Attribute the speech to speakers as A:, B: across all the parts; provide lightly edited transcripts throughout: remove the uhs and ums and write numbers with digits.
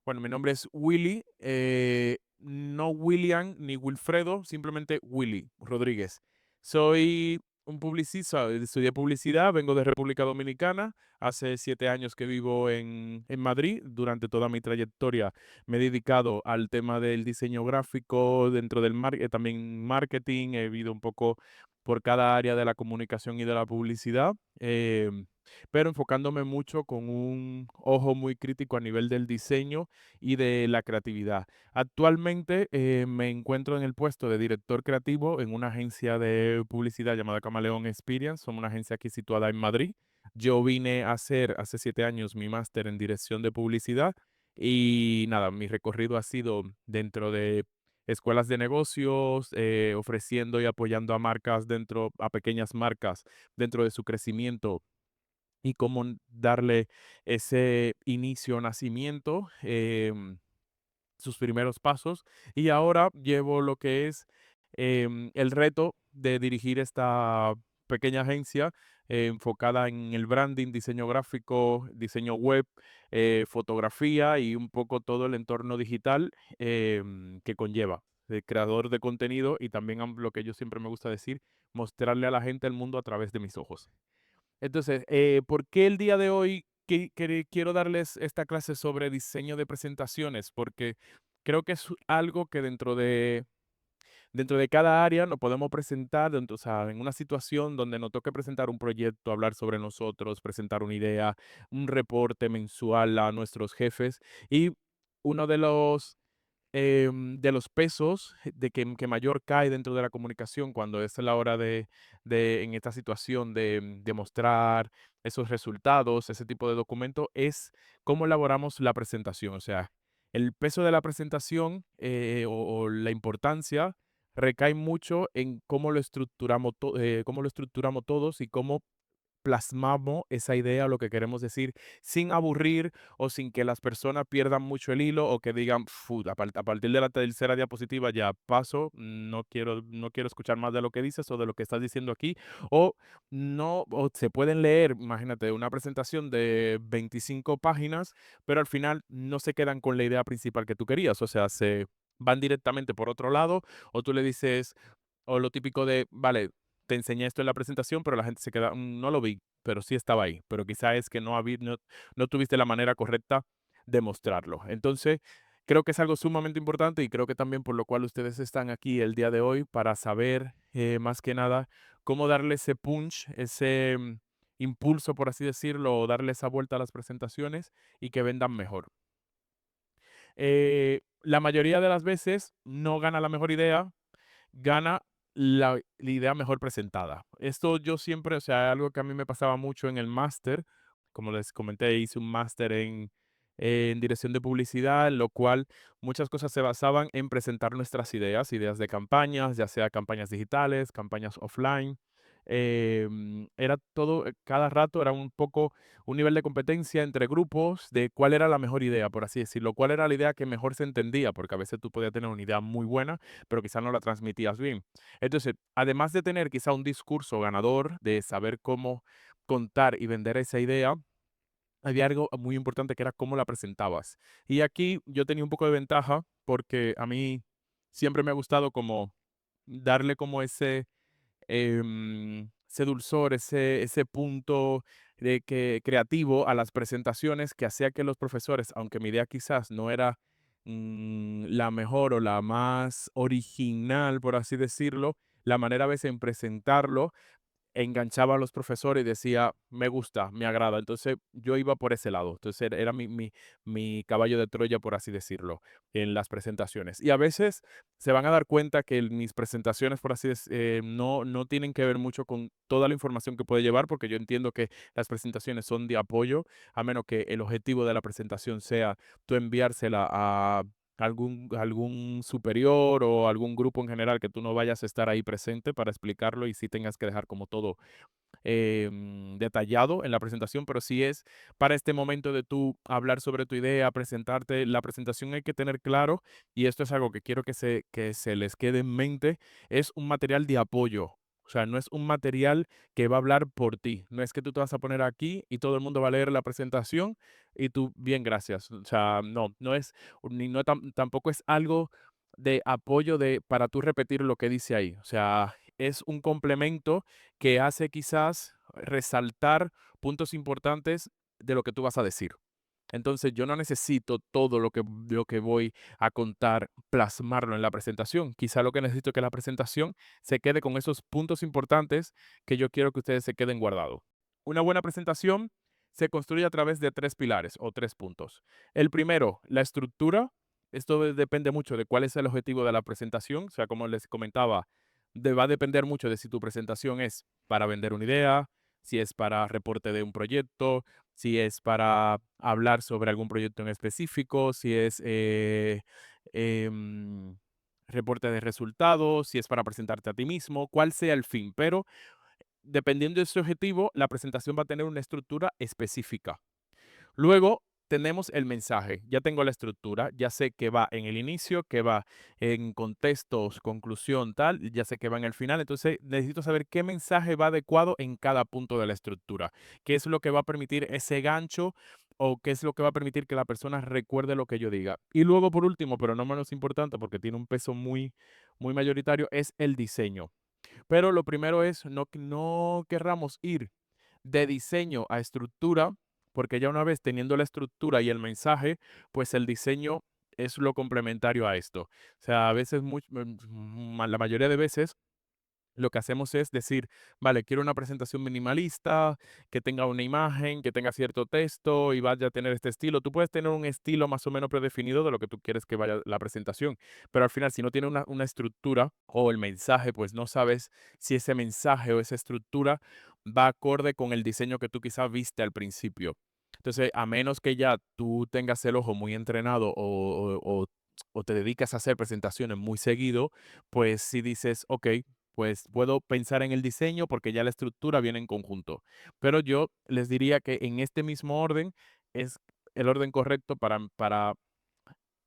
A: Bueno, mi nombre es Willy, no William ni Wilfredo, simplemente Willy Rodríguez. Soy un publicista, estudié publicidad, vengo de República Dominicana. Hace 7 años que vivo en Madrid. Durante toda mi trayectoria me he dedicado al tema del diseño gráfico, dentro del también marketing. He vivido un poco por cada área de la comunicación y de la publicidad. Pero enfocándome mucho con un ojo muy crítico a nivel del diseño y de la creatividad. Actualmente me encuentro en el puesto de director creativo en una agencia de publicidad llamada Camaleón Experience. Somos una agencia aquí situada en Madrid. Yo vine a hacer hace 7 años mi máster en dirección de publicidad y nada, mi recorrido ha sido dentro de escuelas de negocios, ofreciendo y apoyando a marcas a pequeñas marcas dentro de su crecimiento y cómo darle ese inicio, nacimiento, sus primeros pasos. Y ahora llevo lo que es el reto de dirigir esta pequeña agencia enfocada en el branding, diseño gráfico, diseño web, fotografía y un poco todo el entorno digital que conlleva. El creador de contenido y también lo que yo siempre me gusta decir, mostrarle a la gente el mundo a través de mis ojos. Entonces, ¿por qué el día de hoy quiero darles esta clase sobre diseño de presentaciones? Porque creo que es algo que dentro de cada área nos podemos presentar, o sea, en una situación donde nos toque presentar un proyecto, hablar sobre nosotros, presentar una idea, un reporte mensual a nuestros jefes. Y uno de los pesos que mayor cae dentro de la comunicación cuando es la hora en esta situación de mostrar esos resultados, ese tipo de documento, es cómo elaboramos la presentación. O sea, el peso de la presentación o la importancia recae mucho en cómo lo estructuramos todos y cómo plasmamos esa idea, lo que queremos decir, sin aburrir o sin que las personas pierdan mucho el hilo o que digan, "Fu, a partir de la tercera diapositiva ya paso, no quiero escuchar más de lo que dices o de lo que estás diciendo aquí", o no, o se pueden leer, imagínate, una presentación de 25 páginas, pero al final no se quedan con la idea principal que tú querías, o sea, se van directamente por otro lado, o tú le dices, o lo típico de, vale, te enseñé esto en la presentación, pero la gente se queda, no lo vi, pero sí estaba ahí, pero quizá es que no tuviste la manera correcta de mostrarlo. Entonces, creo que es algo sumamente importante y creo que también por lo cual ustedes están aquí el día de hoy para saber, más que nada, cómo darle ese punch, ese impulso, por así decirlo, o darle esa vuelta a las presentaciones y que vendan mejor. La mayoría de las veces no gana la mejor idea, gana la idea mejor presentada. Esto yo siempre, o sea, algo que a mí me pasaba mucho en el máster, como les comenté, hice un máster en dirección de publicidad, en lo cual muchas cosas se basaban en presentar nuestras ideas, ideas de campañas, ya sea campañas digitales, campañas offline. Era todo, cada rato era un poco un nivel de competencia entre grupos de cuál era la mejor idea, por así decirlo, cuál era la idea que mejor se entendía, porque a veces tú podías tener una idea muy buena, pero quizás no la transmitías bien. Entonces, además de tener quizá un discurso ganador, de saber cómo contar y vender esa idea, había algo muy importante que era cómo la presentabas. Y aquí yo tenía un poco de ventaja porque a mí siempre me ha gustado como darle como ese dulzor, ese punto creativo a las presentaciones que hacía que los profesores, aunque mi idea quizás no era la mejor o la más original, por así decirlo, la manera a veces en presentarlo enganchaba a los profesores y decía, me gusta, me agrada. Entonces yo iba por ese lado. Entonces era mi caballo de Troya, por así decirlo, en las presentaciones. Y a veces se van a dar cuenta que mis presentaciones, por así decirlo, no tienen que ver mucho con toda la información que puede llevar, porque yo entiendo que las presentaciones son de apoyo, a menos que el objetivo de la presentación sea tú enviársela a algún superior o algún grupo en general que tú no vayas a estar ahí presente para explicarlo y si tengas que dejar como todo detallado en la presentación, pero si es para este momento de tú hablar sobre tu idea, presentarte, la presentación hay que tener claro, y esto es algo que quiero que se les quede en mente, es un material de apoyo. O sea, no es un material que va a hablar por ti. No es que tú te vas a poner aquí y todo el mundo va a leer la presentación y tú, bien, gracias. O sea, no es, ni no tampoco es algo de apoyo para tú repetir lo que dice ahí. O sea, es un complemento que hace quizás resaltar puntos importantes de lo que tú vas a decir. Entonces, yo no necesito todo lo que voy a contar, plasmarlo en la presentación. Quizá lo que necesito es que la presentación se quede con esos puntos importantes que yo quiero que ustedes se queden guardados. Una buena presentación se construye a través de 3 pilares o 3 puntos. El primero, la estructura. Esto depende mucho de cuál es el objetivo de la presentación. O sea, como les comentaba, va a depender mucho de si tu presentación es para vender una idea, si es para reporte de un proyecto, si es para hablar sobre algún proyecto en específico, si es em, reporte de resultados, si es para presentarte a ti mismo, cuál sea el fin. Pero dependiendo de ese objetivo, la presentación va a tener una estructura específica. Luego tenemos el mensaje. Ya tengo la estructura, ya sé que va en el inicio, que va en contextos, conclusión, tal, ya sé que va en el final. Entonces necesito saber qué mensaje va adecuado en cada punto de la estructura. ¿Qué es lo que va a permitir ese gancho o qué es lo que va a permitir que la persona recuerde lo que yo diga? Y luego, por último, pero no menos importante, porque tiene un peso muy, muy mayoritario, es el diseño. Pero lo primero es no querramos ir de diseño a estructura, porque ya una vez teniendo la estructura y el mensaje, pues el diseño es lo complementario a esto. O sea, a veces, la mayoría de veces, lo que hacemos es decir, vale, quiero una presentación minimalista, que tenga una imagen, que tenga cierto texto y vaya a tener este estilo. Tú puedes tener un estilo más o menos predefinido de lo que tú quieres que vaya la presentación, pero al final, si no tiene una estructura o el mensaje, pues no sabes si ese mensaje o esa estructura va acorde con el diseño que tú quizás viste al principio. Entonces, a menos que ya tú tengas el ojo muy entrenado o te dedicas a hacer presentaciones muy seguido, pues si dices, ok, pues puedo pensar en el diseño porque ya la estructura viene en conjunto. Pero yo les diría que en este mismo orden es el orden correcto para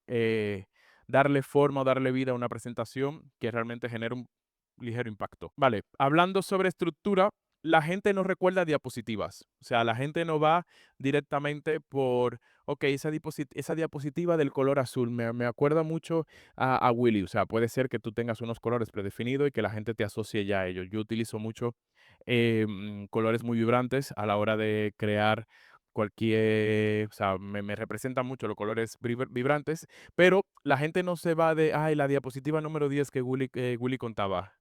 A: eh, darle forma o darle vida a una presentación que realmente genere un ligero impacto. Vale, hablando sobre estructura, la gente no recuerda diapositivas. O sea, la gente no va directamente por, ok, esa diapositiva del color azul me acuerda mucho a Willy. O sea, puede ser que tú tengas unos colores predefinidos y que la gente te asocie ya a ellos. Yo utilizo mucho colores muy vibrantes a la hora de crear o sea, me representan mucho los colores vibrantes, pero la gente no se va de, ay, la diapositiva número 10 que Willy contaba.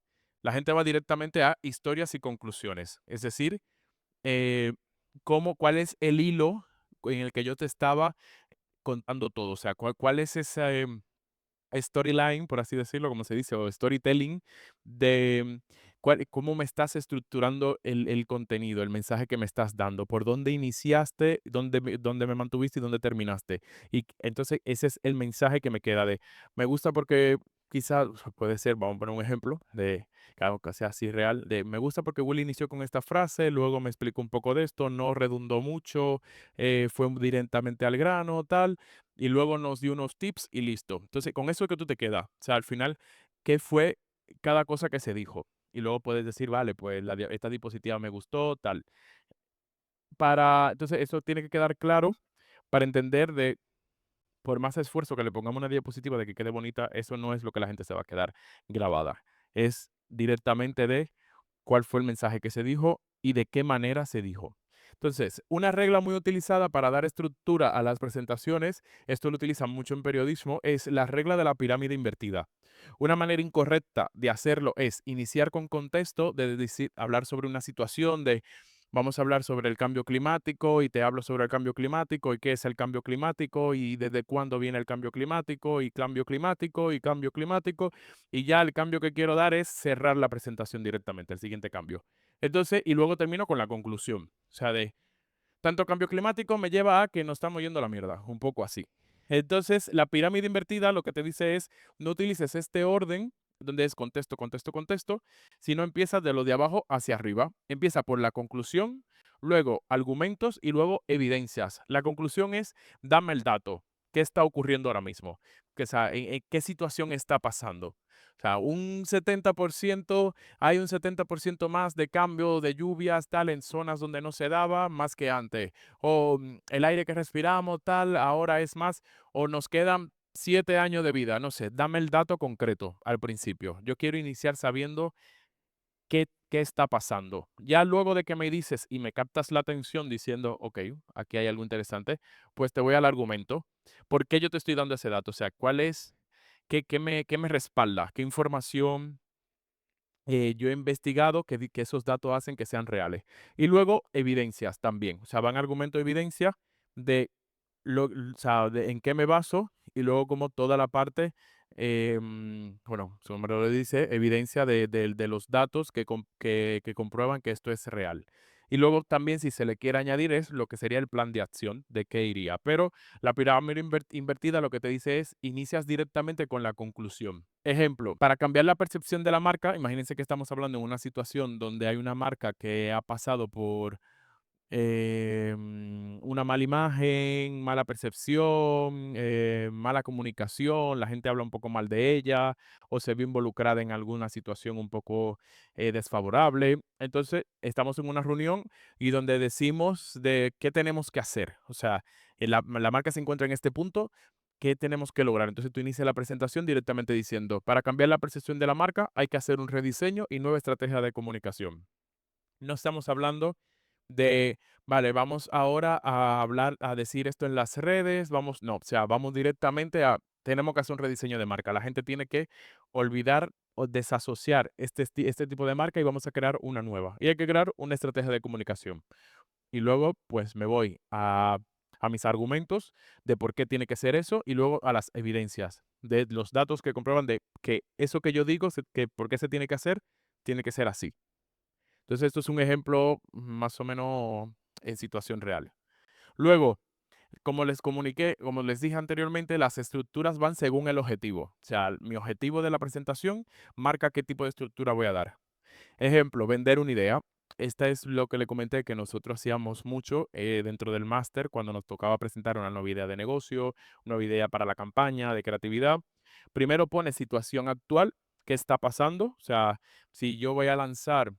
A: La gente va directamente a historias y conclusiones. Es decir, eh, cuál es el hilo en el que yo te estaba contando todo. O sea, cuál es ese storyline, por así decirlo, como se dice, o storytelling, de cómo me estás estructurando el contenido, el mensaje que me estás dando, por dónde iniciaste, dónde me mantuviste y dónde terminaste. Y entonces ese es el mensaje que me queda me gusta porque quizás puede ser, vamos a poner un ejemplo de que algo que sea así real, me gusta porque Will inició con esta frase, luego me explicó un poco de esto, no redundó mucho, fue directamente al grano, tal y luego nos dio unos tips y listo. Entonces, con eso que tú te quedas. O sea, al final, ¿qué fue cada cosa que se dijo? Y luego puedes decir, vale, pues esta diapositiva me gustó, tal. Entonces, eso tiene que quedar claro para entender por más esfuerzo que le pongamos una diapositiva de que quede bonita, eso no es lo que la gente se va a quedar grabada. Es directamente de cuál fue el mensaje que se dijo y de qué manera se dijo. Entonces, una regla muy utilizada para dar estructura a las presentaciones, esto lo utilizan mucho en periodismo, es la regla de la pirámide invertida. Una manera incorrecta de hacerlo es iniciar con contexto, de decir, hablar sobre una situación de vamos a hablar sobre el cambio climático y te hablo sobre el cambio climático y qué es el cambio climático y desde cuándo viene el cambio climático y cambio climático y cambio climático y ya el cambio que quiero dar es cerrar la presentación directamente, el siguiente cambio. Entonces, y luego termino con la conclusión, o sea, de tanto cambio climático me lleva a que nos estamos yendo a la mierda, un poco así. Entonces, la pirámide invertida lo que te dice es, no utilices este orden donde es contexto, contexto, contexto, sino empieza de lo de abajo hacia arriba. Empieza por la conclusión, luego argumentos y luego evidencias. La conclusión es, dame el dato. ¿Qué está ocurriendo ahora mismo? o sea, en qué situación está pasando. O sea, un 70%, hay un 70% más de cambio de lluvias, tal, en zonas donde no se daba, más que antes. O el aire que respiramos, tal, ahora es más, o nos quedan 7 años de vida, no sé, dame el dato concreto al principio. Yo quiero iniciar sabiendo qué está pasando. Ya luego de que me dices y me captas la atención diciendo, ok, aquí hay algo interesante, pues te voy al argumento. ¿Por qué yo te estoy dando ese dato? O sea, ¿cuál es, qué me respalda? ¿Qué información yo he investigado que esos datos hacen que sean reales? Y luego, evidencias también. O sea, van argumento, evidencia de o sea, en qué me baso y luego como toda la parte, bueno, su nombre lo dice, evidencia de los datos que comprueban que esto es real. Y luego también si se le quiere añadir es lo que sería el plan de acción de qué iría. Pero la pirámide invertida lo que te dice es inicias directamente con la conclusión. Ejemplo, para cambiar la percepción de la marca, imagínense que estamos hablando en una situación donde hay una marca que ha pasado por una mala imagen, mala percepción, mala comunicación, la gente habla un poco mal de ella o se ve involucrada en alguna situación un poco desfavorable. Entonces, estamos en una reunión y donde decimos de qué tenemos que hacer. O sea, la marca se encuentra en este punto. ¿Qué tenemos que lograr? Entonces tú inicias la presentación directamente diciendo, para cambiar la percepción de la marca hay que hacer un rediseño y nueva estrategia de comunicación. No estamos hablando de, vale, vamos ahora a hablar, a decir esto en las redes, vamos, no, o sea, vamos directamente a, tenemos que hacer un rediseño de marca. La gente tiene que olvidar o desasociar este tipo de marca y vamos a crear una nueva. Y hay que crear una estrategia de comunicación. Y luego, pues me voy a mis argumentos de por qué tiene que ser eso y luego a las evidencias de los datos que comprueban de que eso que yo digo, que por qué se tiene que ser así. Entonces, esto es un ejemplo más o menos en situación real. Luego, como les comuniqué, como les dije anteriormente, las estructuras van según el objetivo. O sea, mi objetivo de la presentación marca qué tipo de estructura voy a dar. Ejemplo, vender una idea. Esta es lo que le comenté que nosotros hacíamos mucho dentro del máster cuando nos tocaba presentar una nueva idea de negocio, una nueva idea para la campaña de creatividad. Primero pone situación actual, qué está pasando. O sea, si yo voy a lanzar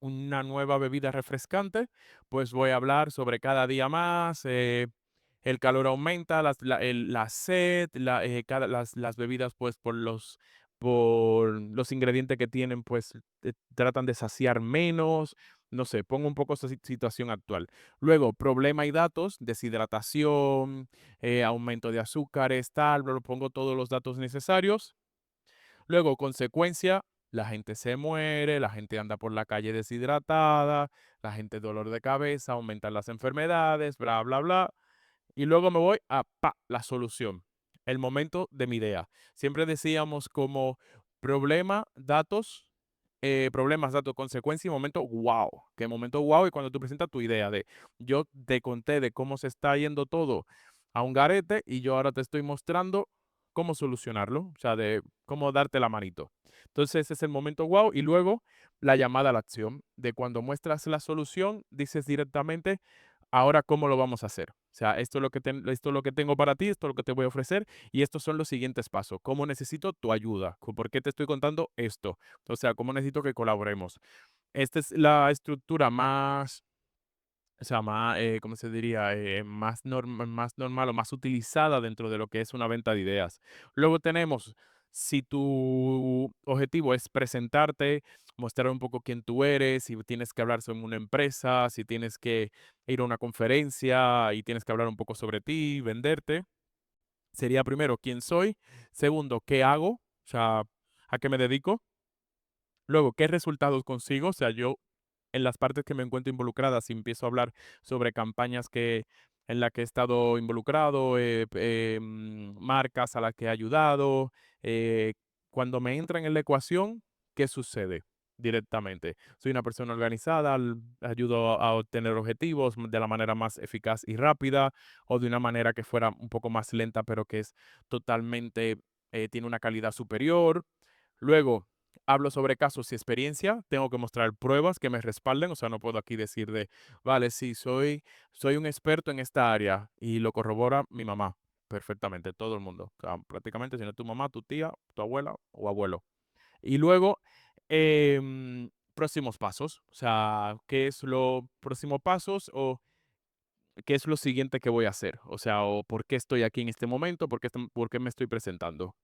A: una nueva bebida refrescante, pues voy a hablar sobre cada día más, el calor aumenta, la sed, las bebidas pues por los ingredientes que tienen pues tratan de saciar menos, no sé, pongo un poco esa situación actual. Luego, problema y datos, deshidratación, aumento de azúcares, tal, pongo todos los datos necesarios. Luego, consecuencia, la gente se muere, la gente anda por la calle deshidratada, la gente dolor de cabeza, aumentan las enfermedades, bla, bla, bla. Y luego me voy a la solución, el momento de mi idea. Siempre decíamos como problema, datos, problemas, datos, consecuencia y momento wow. Que momento wow y cuando tú presentas tu idea de yo te conté de cómo se está yendo todo a un garete y yo ahora te estoy mostrando cómo solucionarlo, o sea, de cómo darte la manito. Entonces ese es el momento wow y luego la llamada a la acción, de cuando muestras la solución, dices directamente, ahora cómo lo vamos a hacer. O sea, esto es lo que tengo para ti, esto es lo que te voy a ofrecer y estos son los siguientes pasos. ¿Cómo necesito tu ayuda? ¿Por qué te estoy contando esto? O sea, ¿cómo necesito que colaboremos? Esta es la estructura más, o sea, más, ¿cómo se diría? Más normal o más utilizada dentro de lo que es una venta de ideas. Luego tenemos, si tu objetivo es presentarte, mostrar un poco quién tú eres, si tienes que hablar sobre una empresa, si tienes que ir a una conferencia y tienes que hablar un poco sobre ti, venderte, sería primero quién soy, segundo, qué hago, o sea, a qué me dedico, luego qué resultados consigo, o sea, yo en las partes que me encuentro involucradas, si empiezo a hablar sobre campañas en las que he estado involucrado, marcas a las que he ayudado, cuando me entran en la ecuación, ¿qué sucede? Directamente. Soy una persona organizada, ayudo a obtener objetivos de la manera más eficaz y rápida o de una manera que fuera un poco más lenta, pero que es totalmente, tiene una calidad superior. Luego, hablo sobre casos y experiencia, tengo que mostrar pruebas que me respalden, o sea, no puedo aquí decir de, vale, sí, soy un experto en esta área y lo corrobora mi mamá. perfectamente, todo el mundo. O sea, prácticamente, si no es tu mamá, tu tía, tu abuela o abuelo. Y luego, próximos pasos. O sea, ¿qué es lo próximos pasos o qué es lo siguiente que voy a hacer? O sea, o por qué estoy aquí en este momento, por qué me estoy presentando.